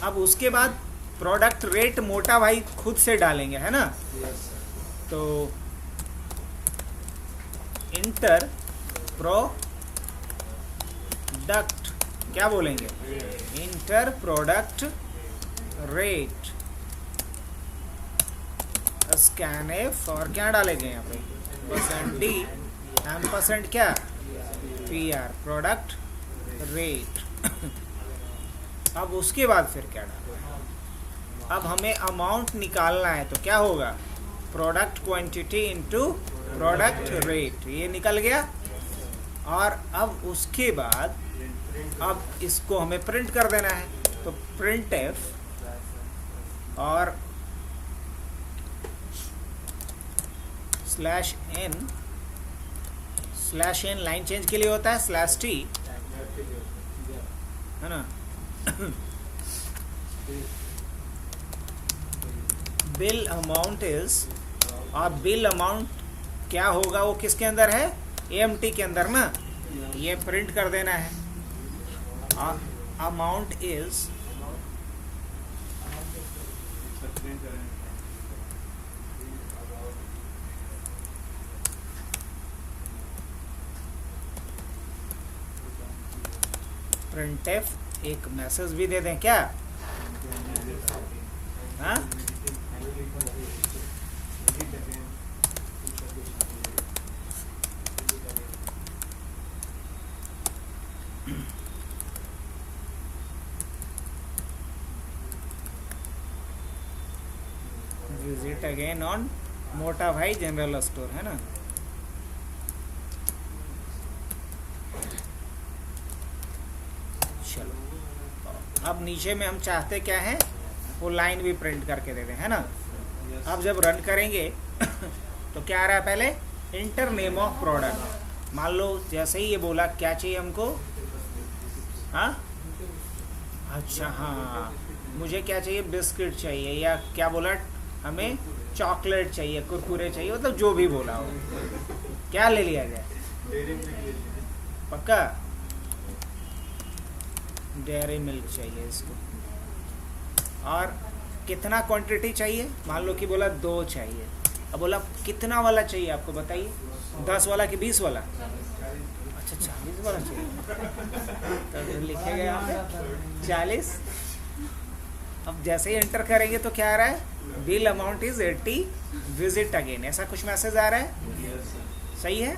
अब उसके बाद प्रोडक्ट रेट मोटा भाई खुद से डालेंगे, है ना, तो इंटर प्रोडक्ट, क्या बोलेंगे, इंटर प्रोडक्ट रेट, स्कैनफ, और क्या डालेंगे यहाँ पे, %d, % क्या, PR, प्रोडक्ट रेट। अब उसके बाद फिर क्या डालना है, अब हमें अमाउंट निकालना है, तो क्या होगा, product quantity into product rate, ये निकल गया। और अब उसके बाद अब इसको हमें प्रिंट कर देना है, तो printf, और /n लाइन चेंज के लिए होता है, /t, है ना, बिल अमाउंट इज, और बिल अमाउंट क्या होगा, वो किसके अंदर है, AMT के अंदर ना, ये प्रिंट कर देना है, अमाउंट इज, printf, एक मैसेज भी दे दें क्या, हाँ, विजिट अगेन ऑन मोटा भाई जनरल स्टोर, है ना। चलो, अब नीचे में हम चाहते क्या है, वो लाइन भी प्रिंट करके दे दें, है ना। अब जब रन करेंगे तो क्या आ रहा है, पहले इंटर नेम ऑफ प्रोडक्ट, मान लो जैसे ही ये बोला क्या चाहिए हमको, हाँ, अच्छा, हाँ, मुझे क्या चाहिए, बिस्किट चाहिए, या क्या बोला, हमें चॉकलेट चाहिए, कुरकुरे चाहिए, मतलब जो भी बोला हो, क्या ले लिया जाए, पक्का डेयरी मिल्क चाहिए इसको। और कितना क्वांटिटी चाहिए, मान लो कि बोला 2 चाहिए, अब बोला कितना वाला चाहिए आपको बताइए, 10 वाला कि 20 वाला, अच्छा 40 वाला चाहिए, तो लिखेगा यहाँ पे 40। अब जैसे ही एंटर करेंगे तो क्या आ रहा है, bill amount is 80, visit again, ऐसा कुछ मैसेज आ रहा है, सही है।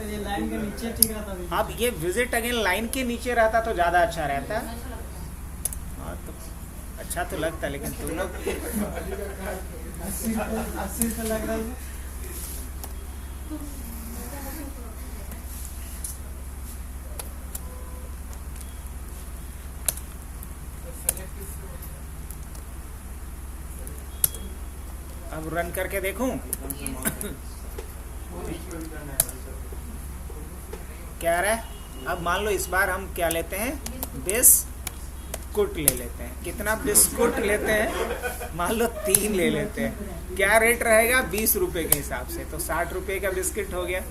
ये लाइन के नीचे ठीक रहता, अब ये विजिट अगेन लाइन के नीचे रहता तो ज़्यादा अच्छा रहता, हाँ, तो अच्छा तो लगता, लेकिन तुम लोग 80 रुपये लग रहा है। अब रन करके देखूं क्या रहा है। अब मान लो इस बार हम क्या लेते हैं, बिस्कुट ले लेते हैं। कितना बिस्कुट लेते हैं, मान लो 3 ले लेते हैं। क्या रेट रहेगा 20 रुपए के हिसाब से, तो 60 रुपए का बिस्किट हो गया।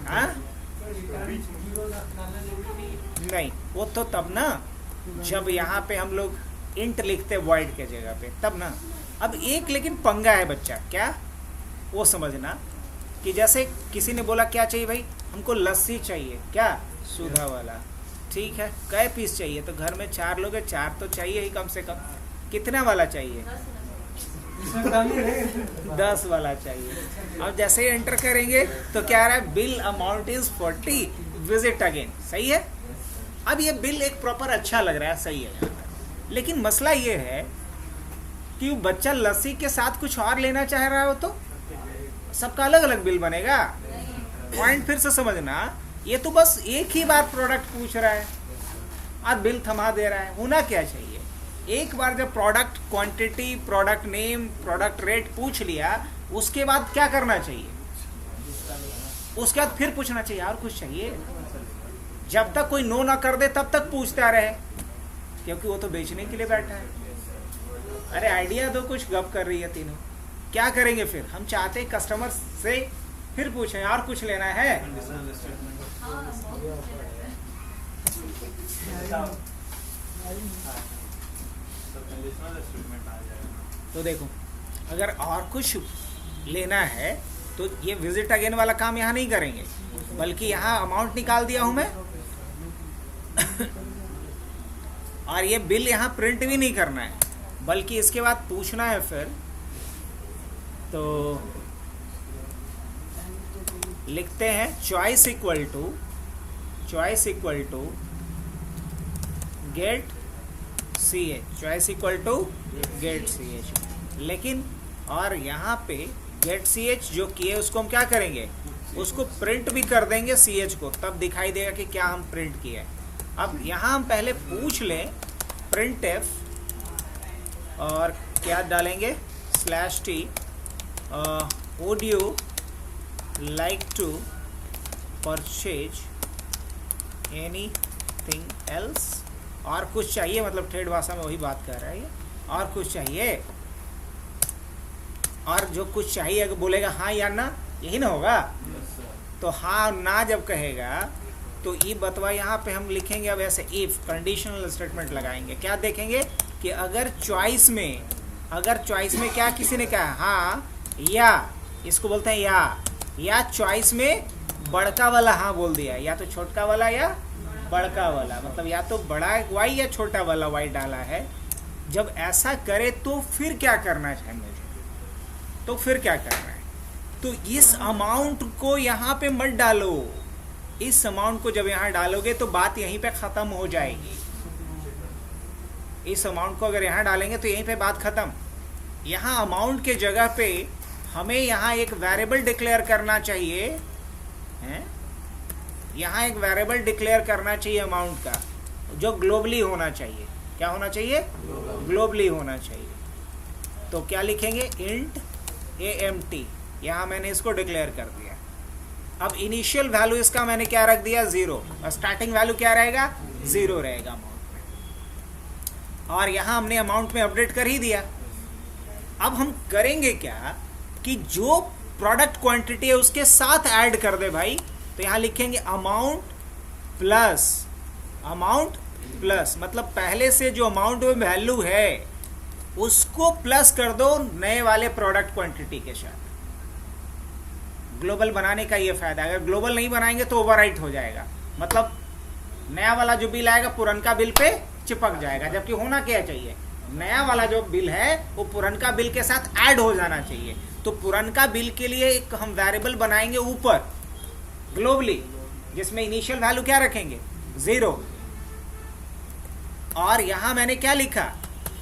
हाँ नहीं, वो तो तब ना जब यहाँ पे हम लोग इंट लिखते वॉइड के जगह पे, तब ना। अब एक लेकिन पंगा है बच्चा, क्या वो समझना कि जैसे किसी ने बोला क्या चाहिए भाई, हमको लस्सी चाहिए, क्या सुधा वाला। ठीक है, कै पीस चाहिए, तो घर में 4 लोग हैं, 4 तो चाहिए ही कम से कम। कितना वाला चाहिए, 10 वाला चाहिए। अब जैसे ही एंटर करेंगे तो क्या आ रहा है, bill amount is 40, visit again. सही है। अब ये बिल एक प्रॉपर अच्छा लग रहा है, सही है। लेकिन मसला ये है कि बच्चा लस्सी के साथ कुछ और लेना चाह रहा हो तो सबका अलग अलग बिल बनेगा। पॉइंट फिर से समझना, ये तो बस एक ही बार प्रोडक्ट पूछ रहा है और बिल थमा दे रहा है। होना क्या चाहिए, एक बार जब product quantity, product name, product rate पूछ लिया, उसके बाद क्या करना चाहिए, उसके बाद फिर पूछना चाहिए और कुछ चाहिए। जब तक कोई नो ना कर दे तब तक पूछता रहे, क्योंकि वो तो बेचने के लिए बैठा है। अरे आइडिया दो, कुछ गप कर रही है तीनों। क्या करेंगे फिर, हम चाहते हैं कस्टमर से फिर पूछें और कुछ लेना है। तो देखो, अगर और कुछ लेना है तो ये विजिट अगेन वाला काम यहाँ नहीं करेंगे, बल्कि यहाँ अमाउंट निकाल दिया हूं मैं और ये बिल यहाँ प्रिंट भी नहीं करना है, बल्कि इसके बाद पूछना है फिर। तो लिखते हैं choice equal to get CH, choice equal to get CH। लेकिन और यहाँ पे गेट CH जो किए उसको हम क्या करेंगे, उसको प्रिंट भी कर देंगे CH को, तब दिखाई देगा कि क्या हम प्रिंट किया है। अब यहाँ हम पहले पूछ लें printf और क्या डालेंगे, /t would you like to purchase anything else। और कुछ चाहिए, मतलब ठेठ भाषा में वही बात कर रहा है ये, और कुछ चाहिए। और जो कुछ चाहिए अगर बोलेगा हाँ या ना, यही ना होगा। तो हाँ ना जब कहेगा तो ये बतवा यहाँ पे हम लिखेंगे। अब ऐसे इफ कंडीशनल स्टेटमेंट लगाएंगे, क्या देखेंगे कि अगर चॉइस में क्या किसी ने कहा हाँ, या इसको बोलते हैं या चॉइस में बड़का वाला हाँ बोल दिया, या तो छोटका वाला या बड़का वाला, मतलब या तो बड़ा वाई या छोटा वाला वाई डाला है। जब ऐसा करे तो फिर क्या करना है मुझे, तो फिर क्या करना है, तो इस अमाउंट को यहाँ पे मत डालो। इस अमाउंट को जब यहाँ डालोगे तो बात यहीं पे खत्म हो जाएगी। इस अमाउंट को अगर यहाँ डालेंगे तो यहीं पे बात खत्म। यहाँ अमाउंट के जगह पे हमें यहाँ एक वेरिएबल डिक्लेयर करना चाहिए, हैं? यहाँ एक वेरिएबल डिक्लेयर करना चाहिए अमाउंट का, जो ग्लोबली होना चाहिए। क्या होना चाहिए, ग्लोबली होना चाहिए। तो क्या लिखेंगे, इंट AMT। यहाँ मैंने इसको डिक्लेयर कर दिया। अब इनिशियल वैल्यू इसका मैंने क्या रख दिया, 0, और स्टार्टिंग वैल्यू क्या रहेगा, 0 रहेगा अमाउंट में। और यहाँ हमने अमाउंट में अपडेट कर ही दिया। अब हम करेंगे क्या कि जो प्रोडक्ट क्वांटिटी है उसके साथ ऐड कर दे भाई। तो यहाँ लिखेंगे अमाउंट प्लस, मतलब पहले से जो अमाउंट में वैल्यू है उसको प्लस कर दो नए वाले प्रोडक्ट क्वांटिटी के साथ। ग्लोबल बनाने का ये फायदा है। अगर ग्लोबल नहीं बनाएंगे तो ओवरराइट हो जाएगा, मतलब नया वाला जो बिल आएगा पुरनका बिल पे चिपक जाएगा। जबकि होना क्या चाहिए, नया वाला जो बिल है वो पुरनका बिल के साथ ऐड हो जाना चाहिए। तो पुरनका बिल के लिए एक हम वेरिएबल बनाएंगे ऊपर ग्लोबली, जिसमें इनिशियल वैल्यू क्या रखेंगे, 0। और यहां मैंने क्या लिखा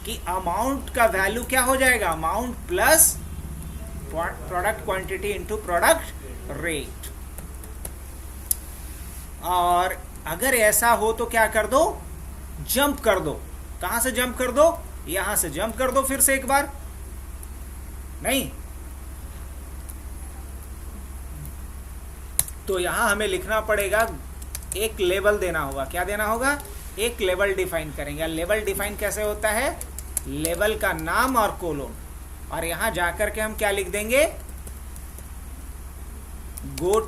कि अमाउंट का वैल्यू क्या हो जाएगा, amount plus product quantity into product rate. और अगर ऐसा हो तो क्या कर दो, जंप कर दो। कहां से जंप कर दो, यहां से जंप कर दो फिर से एक बार, नहीं, तो यहां हमें लिखना पड़ेगा, एक लेवल देना होगा। क्या देना होगा? एक लेवल डिफाइन करेंगे। लेवल डिफाइन कैसे होता है? लेवल का नाम और कोलोन, और यहां जाकर के हम क्या लिख देंगे? गो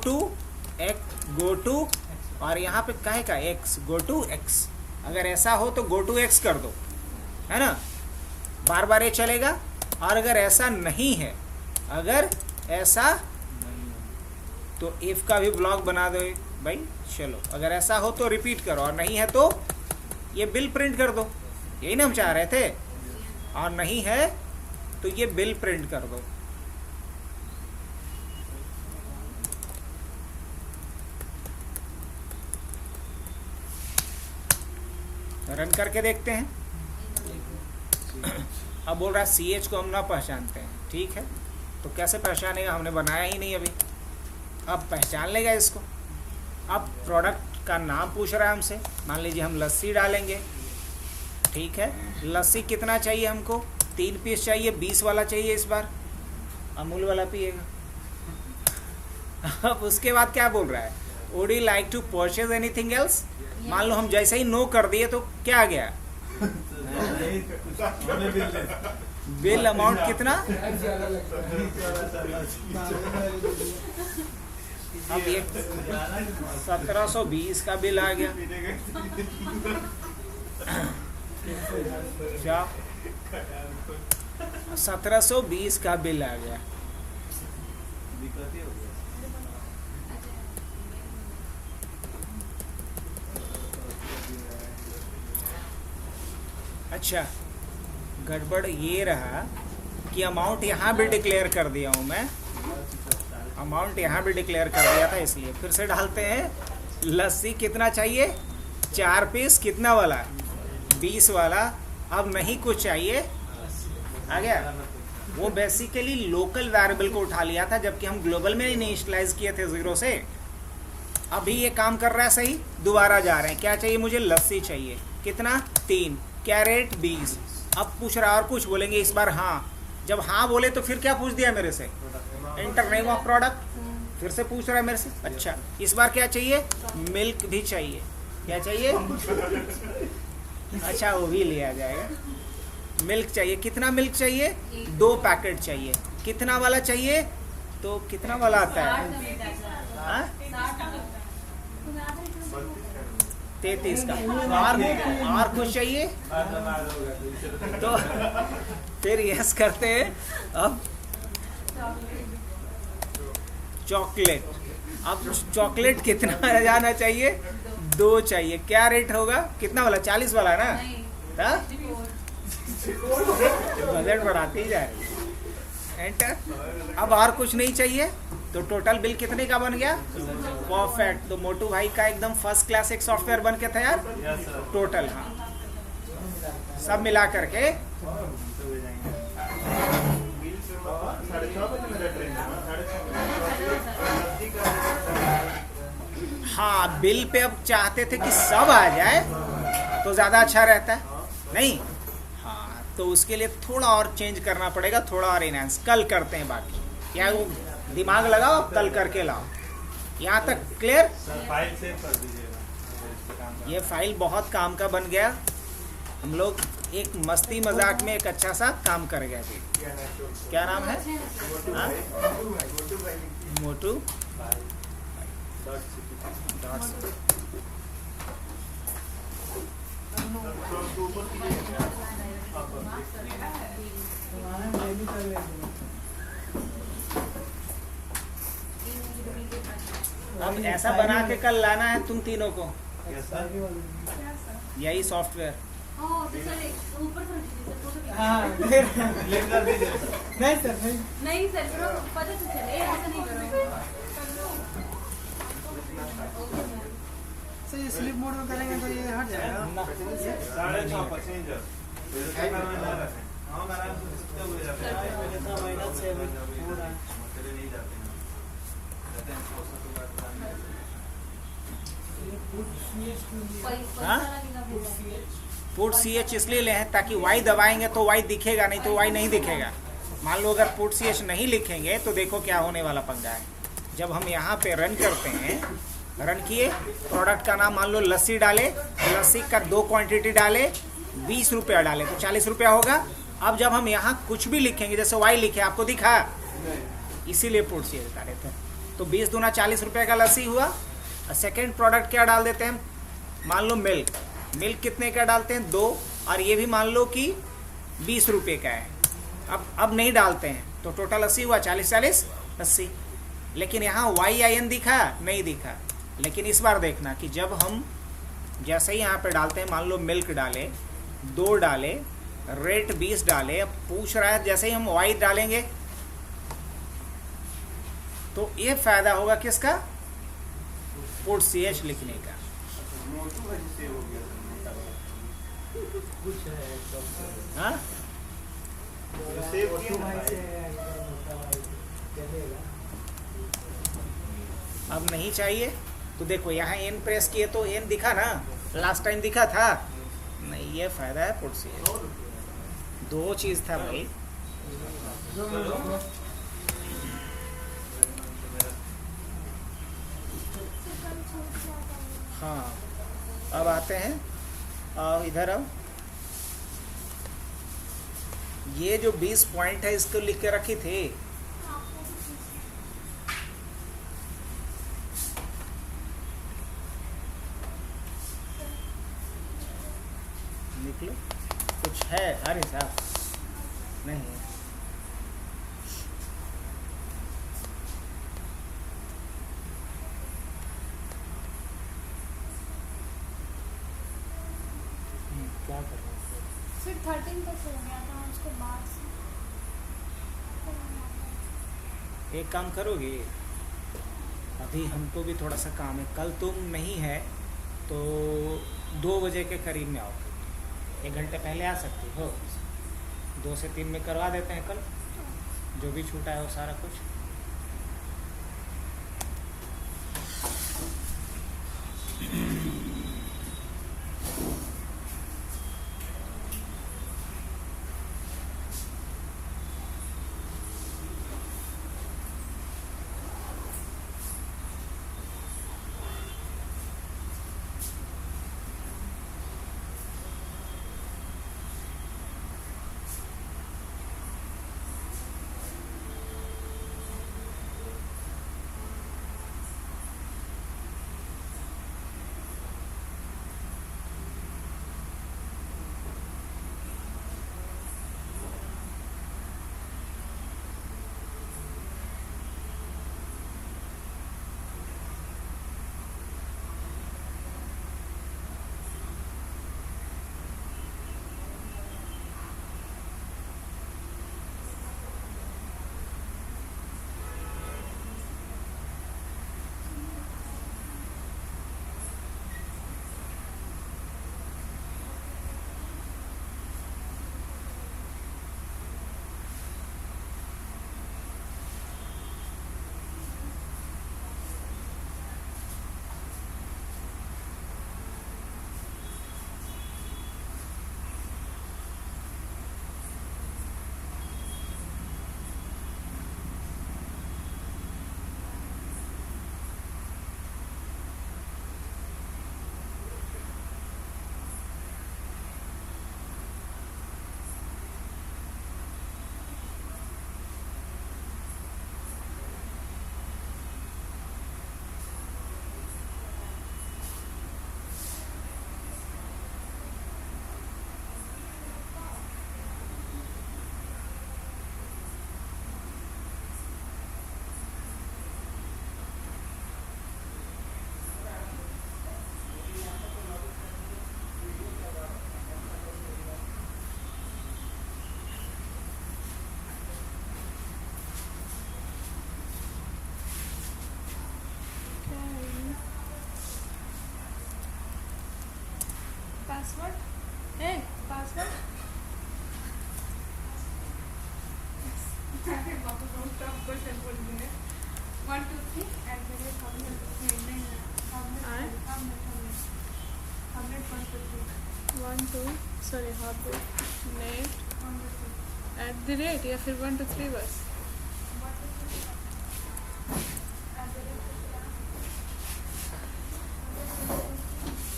टू, और यहाँ पे काहे का x, गो टू x। अगर ऐसा हो तो गो टू x कर दो, है ना, बार बार ये चलेगा। और अगर ऐसा नहीं है, अगर ऐसा तो इफ का भी ब्लॉक बना दो भाई। चलो, अगर ऐसा हो तो रिपीट करो, और नहीं है तो ये बिल प्रिंट कर दो। यही ना हम चाह रहे थे। और नहीं है तो ये बिल प्रिंट कर दो। रन करके देखते हैं। अब बोल रहा है CH को हम ना पहचानते हैं। ठीक है, तो कैसे पहचानेगा? हमने बनाया ही नहीं अभी। अब पहचान लेगा इसको। अब प्रोडक्ट का नाम पूछ रहा है हमसे। मान लीजिए हम लस्सी डालेंगे। ठीक है, लस्सी कितना चाहिए हमको? 3 पीस चाहिए, 20 वाला चाहिए इस बार। अमूल वाला पिएगा। अब उसके बाद क्या बोल रहा है? Would you like to purchase anything else? मान लो हम जैसे ही नो कर दिए तो क्या आ गया? बिल अमाउंट कितना? अब ये 1720 का बिल आ गया। क्या? 1720 का बिल आ गया। अच्छा, गड़बड़ ये रहा कि अमाउंट यहाँ भी डिक्लेयर कर दिया हूँ मैं। अमाउंट यहाँ भी डिक्लेयर कर दिया था, इसलिए फिर से डालते हैं। लस्सी कितना चाहिए? 4 पीस। कितना वाला? 20 वाला। अब नहीं कुछ चाहिए, आ गया। वो बेसिकली लोकल वेरिएबल को उठा लिया था, जबकि हम ग्लोबल में इनिशियलाइज किए थे 0 से। अभी ये काम कर रहा है सही। दोबारा जा रहे हैं। क्या चाहिए मुझे? लस्सी चाहिए। कितना? 3। क्या रेट? 20। अब पूछ रहा और कुछ बोलेंगे इस बार हाँ। जब हाँ बोले तो फिर क्या पूछ दिया मेरे से? Inter name of product. फिर से पूछ रहा है मेरे से। अच्छा, इस बार क्या चाहिए? मिल्क भी चाहिए। क्या चाहिए? अच्छा, वो भी लिया जाएगा। मिल्क चाहिए। कितना मिल्क चाहिए? 2 पैकेट चाहिए। कितना वाला चाहिए? तो कितना वाला आता है? हाँ? 33 का। और कुछ चाहिए? तो फिर यस करते हैं। अब चॉकलेट। अब चॉकलेट कितना जाना चाहिए? 2 चाहिए। क्या रेट होगा? कितना वाला? 40 वाला है ना? बजट बढ़ाते ही जा रही। एंटर। अब और कुछ नहीं चाहिए, तो टोटल बिल कितने का बन गया? परफेक्ट। तो मोटू भाई का एकदम फर्स्ट क्लास एक सॉफ्टवेयर बन के तैयार। टोटल, हाँ, सब मिला करके। हाँ, बिल पे अब चाहते थे कि सब आ जाए तो ज़्यादा अच्छा रहता है, नहीं? हाँ, तो उसके लिए थोड़ा और चेंज करना पड़ेगा, थोड़ा और इनहांस। कल करते हैं बाकी। या वो दिमाग लगाओ, कल करके लाओ। यहाँ तक क्लियर? फाइल सेव कर दीजिएगा। ये फाइल बहुत काम का बन गया। हम लोग एक मस्ती मजाक में एक अच्छा सा काम कर गया जी। क्या नाम है? हाँ? मोटू अब ऐसा बना के कल लाना है तुम तीनों को, यही सॉफ्टवेयर। नहीं सर, नहीं सर, पता तो चले, ऐसा नहीं करो। सर ये स्लिप मोड में करेंगे तो ये हट जाएगा। 6.5 पैसेंजर पुट CH इसलिए ले हैं ताकि Y दबाएंगे तो Y दिखेगा, नहीं तो Y नहीं दिखेगा। मान लो अगर पुट सी एच नहीं लिखेंगे तो देखो क्या होने वाला पंगा है। जब हम यहाँ पे रन करते हैं, रन किए, प्रोडक्ट का नाम मान लो लस्सी डाले, लस्सी का 2 क्वांटिटी डाले, 20 रुपया डाले तो 40 रुपया होगा। अब जब हम यहाँ कुछ भी लिखेंगे, जैसे वाई लिखे, आपको दिखा, इसीलिए पुट सी एच डाले थे, तो 20 दूना 40 रुपये का लस्सी हुआ। सेकेंड प्रोडक्ट क्या डाल देते हैं, मान लो मिल्क, मिल्क कितने का डालते हैं, 2, और ये भी मान लो कि 20 रुपये का है। अब नहीं डालते हैं तो टोटल 80 हुआ, 40 80। लेकिन यहाँ YIN दिखा, नहीं दिखा। लेकिन इस बार देखना कि जब हम जैसे ही यहाँ पे डालते हैं, मान लो मिल्क डाले, 2 डाले, रेट 20 डाले, अब पूछ रहा है जैसे ही हम वाई डालेंगे तो ये फायदा होगा किसका, पुट सी एच लिखने का। हाँ अब नहीं चाहिए तो देखो यहाँ एन प्रेस किए तो एन दिखा ना, लास्ट टाइम दिखा था नहीं, ये फायदा है पुट सी एच। 2 चीज था भाई। हाँ अब आते हैं, इधर अब ये जो 20 पॉइंट है इसको लिख के रखी थी, निकलो कुछ है, अरे साहब नहीं है। क्या कर रहे हैं? फिर 13 तक हो गया था, उसके बाद एक काम करोगे, अभी हमको भी थोड़ा सा काम है, कल तुम नहीं है तो 2 बजे के करीब में आओ, 1 घंटे पहले आ सकती हो, 2 से 3 में करवा देते हैं कल, जो भी छूटा है वो सारा कुछ। पासवर्ड है, पासवर्ड क्वेश्चन बोल दिए 1 2 3 1 2 sorry, hard net @ या फिर 1 2 3 बस।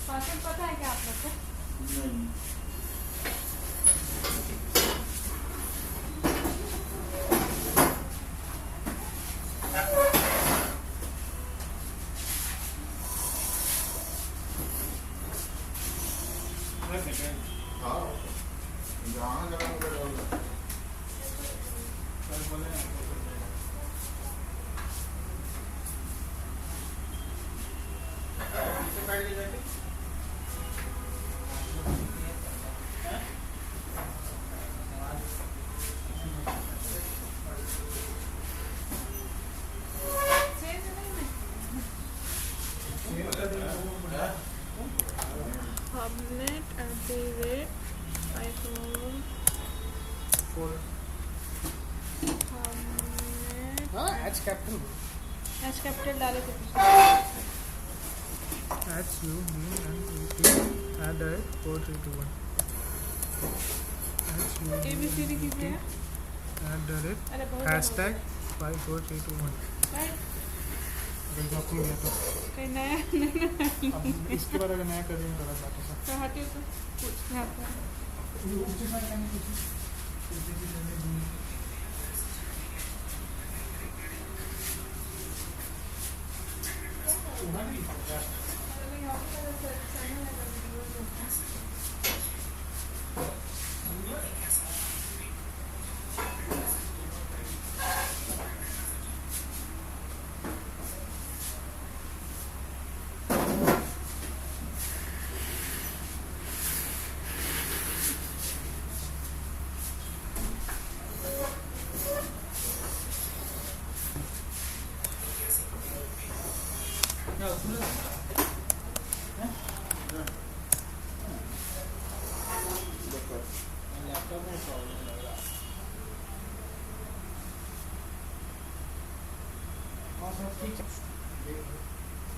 पासवर्ड पता है क्या आप लोग को? iPhone हाँ एच कैपिटल एच कैपिटल डाले थे @432 ABCD कितने हैं? अरे बहुत हैशटैग 54321 राइट अगर आपको गया तो कहीं नया अब इसके बाद अगर नया कर देंगे तो अलग बात है तो हटियो तो कुछ यहाँ पर लैपटॉप में प्रॉब्लम लग रहा है। और सब ठीक है।